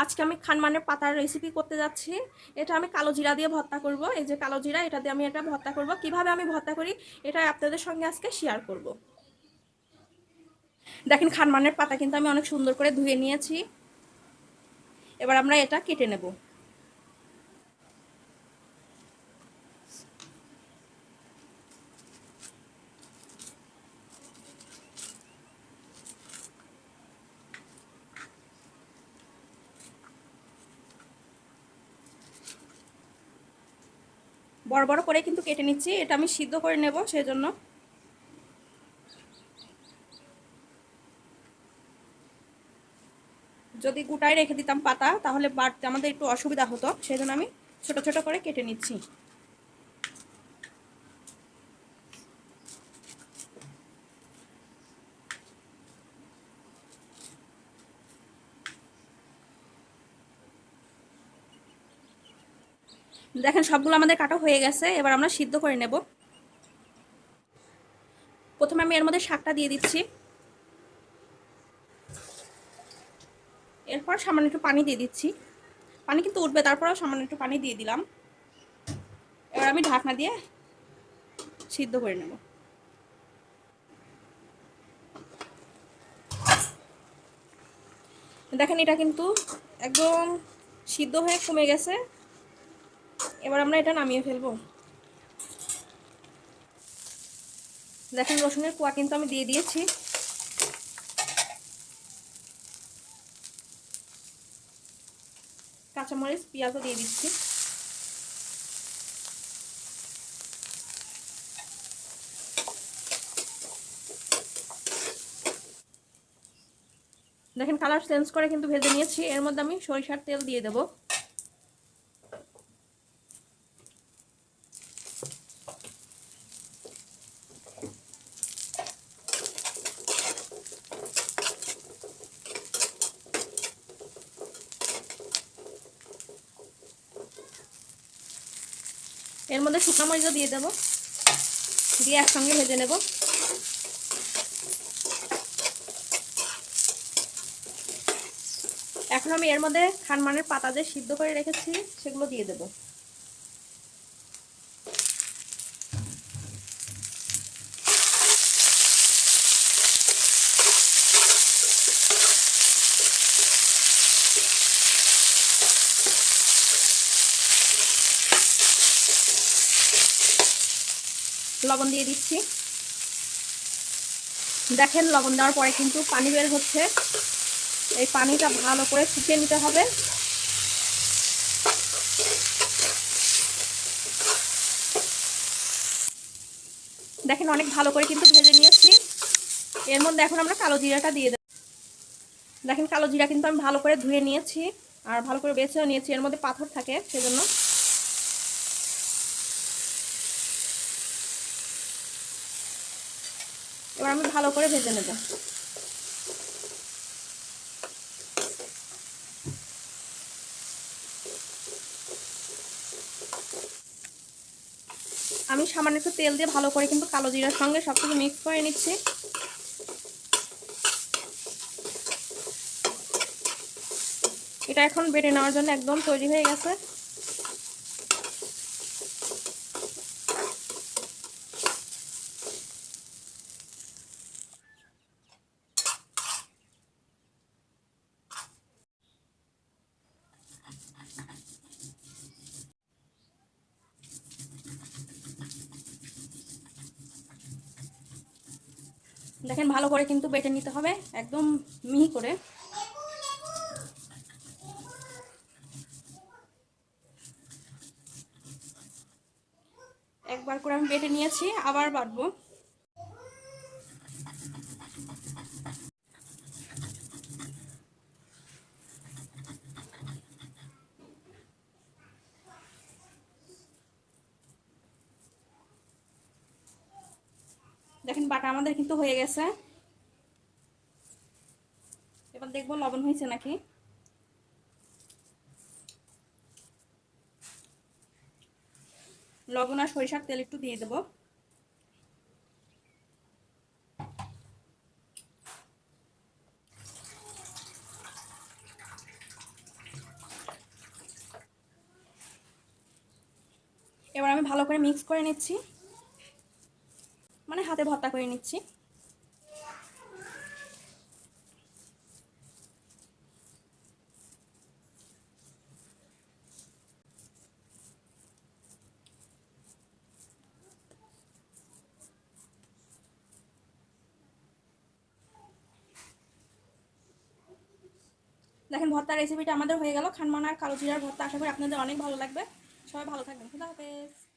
আজকে আমি খানমানের পাতার রেসিপি করতে যাচ্ছি। এটা আমি কালো জিরা দিয়ে ভর্তা করব। এই যে কালো জিরা, এটা দিয়ে আমি এটা ভর্তা করব। কিভাবে আমি ভর্তা করি এটা আপনাদের সঙ্গে আজকে শেয়ার করব। দেখেন খানমানের পাতা কিন্তু আমি অনেক সুন্দর করে ধুয়ে নিয়েছি। এবার আমরা এটা কেটে নেব। বড় বড় করে কিন্তু কেটে নিচ্ছি, এটা আমি সিদ্ধ করে নেব সেজন্য। যদি গোটায় রেখে দিতাম পাতা তাহলে বাড়তে আমাদের একটু অসুবিধা হতো, সেজন্য আমি ছোট ছোট করে কেটে নিচ্ছি। দেখেন সবগুলো আমাদের কাটা হয়ে গেছে, এবার আমরা সিদ্ধ করে নেব। প্রথমে আমি এর মধ্যে শাকটা দিয়ে দিচ্ছি, এরপর সামান্য একটু পানি দিয়ে দিচ্ছি। পানি কিন্তু উঠবে, তারপরেও সামান্য একটু পানি দিয়ে দিলাম। এবার আমি ঢাকনা দিয়ে সিদ্ধ করে নেব। দেখেন এটা কিন্তু একদম সিদ্ধ হয়ে কমে গেছে। এবার আমরা এটা নামিয়ে ফেলবো। দেখেন রসুনের কোয়া কিন্তু আমি দিয়ে দিয়েছি। কাঁচামরিচ পেঁয়াজও দিয়ে দিচ্ছি। দেখেন কালার চেঞ্জ করে কিন্তু ভেজে নিয়েছি। এর মধ্যে আমি সরিষার তেল দিয়ে দেব। এর মধ্যে শুকনো মরিচও দিয়ে দেব, দিয়ে একসঙ্গে ভেজে নেব। এখন আমি এর মধ্যে খানমানের পাতা যে সিদ্ধ করে রেখেছি সেগুলো দিয়ে দেব। লবণ দিয়ে দিচ্ছি। দেখেন লবণ দেওয়ার পরে কিন্তু পানি বের হচ্ছে। এই পানিটা ভালো করে ফুটিয়ে নিতে হবে। দেখেন অনেক ভালো করে কিন্তু ভেজে নিয়েছি। এর মধ্যে এখন আমরা কালো জিরাটা দিয়ে দেব। দেখেন কালো জিরা কিন্তু আমি ভালো করে ধুয়ে নিয়েছি আর ভালো করে বেছেও নিয়েছি, এর মধ্যে পাথর থাকে সেজন্য। এবার আমি ভালো করে ভেজে নেব। আমি সামান্য একটু তেল দিয়ে ভালো করে কিন্তু কালো জিরার সঙ্গে সবকিছু মিক্স করে নিচ্ছি। এটা এখন বেটে নেওয়ার জন্য একদম তৈরি হয়ে গেছে। দেখেন ভালো করে কিন্তু বেটে নিতে হবে একদম মিহি করে। একবার করে আমি বেটে নিয়েছি, আবার বাটবো। দেখেন বাটা আমাদের কিন্তু হয়ে গেছে। এবার দেখবো লবণ হয়েছে নাকি। লবণ আর সরিষার তেল একটু দিয়ে দেবো। এবার আমি ভালো করে মিক্স করে নিচ্ছি, মানে হাতে ভর্তা করে নিচ্ছি। দেখেন ভর্তার রেসিপিটা আমাদের হয়ে গেল, খানমান আর কালো জিরার ভর্তা। আশা করি আপনাদের অনেক ভালো লাগবে। সবাই ভালো থাকবেন। খুদা হাফেজ।